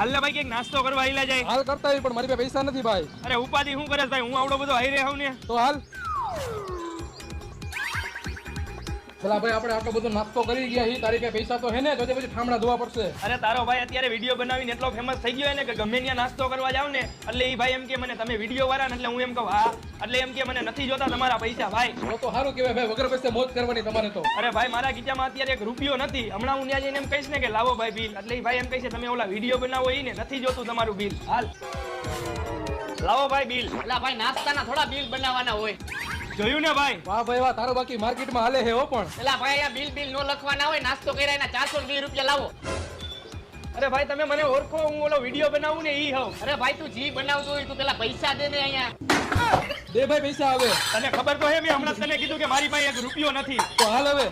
હાલ ને ભાઈ કઈક નાસ્તો કરવા આઈલા જાય. હાલ કરતા હોય પણ મારી પાસે પૈસા નથી ભાઈ. અરે ઉપાધિ શું કરે ભાઈ, હું આવડો બધો હાઈ રહ્યો ને. તો હાલ પેલા ભાઈ આપણે આટલો બધો નાસ્તો કરી ગયા છીએ, તારી પાસે પૈસા તો હે ને? તો પછી ઠામડા ધોવા પડશે. અરે તારો ભાઈ અત્યારે વિડીયો બનાવીને એટલો ફેમસ થઈ ગયો ને કે ગમે ત્યાં નાસ્તો કરવા જાવ ને એટલે એ ભાઈ એમ કે મને તમે વિડીયો વાળા ને, એટલે હું એમ કહું હા, એટલે એમ કે મને નથી જોતા તમારા પૈસા ભાઈ. તો સારું કહેવાય ભાઈ, વગર પૈસે મોજ કરવાની તમારે તો. અરે ભાઈ મારા ખીચામાં અત્યારે એક રૂપિયો નથી, હમણાં હું ત્યાં જઈને એમ કહીશ ને કે લાવો ભાઈ બિલ, એટલે એ ભાઈ એમ કહે છે તમે ઓલા વિડીયો બનાવો એ ને નથી જોતું તમારું બિલ. હાલ લાવો ભાઈ બિલ. એટલે ભાઈ નાસ્તાના થોડા બિલ બનાવવાના હોય. જોયું ને ભાઈ? વાહ ભાઈ વાહ, તારો બાકી માર્કેટમાં હાલે હે હો. પણ એટલે ભાઈ આ બિલ નો લખવાના હોય, નાસ્તો કર્યા એના 420 રૂપિયા લાવો. અરે ભાઈ તમે મને ઓળખો, હું ઓલો વિડીયો બનાવું ને ઈ હોઉં. અરે ભાઈ તું જી બનાવતો હોય તું પેલા પૈસા દે ને અહીંયા. દે ભાઈ પૈસા આવે. તને ખબર તો હે મેં હમણાં તને કીધું કે મારી પાસે એક રૂપિયો નથી. તો હાલ હવે.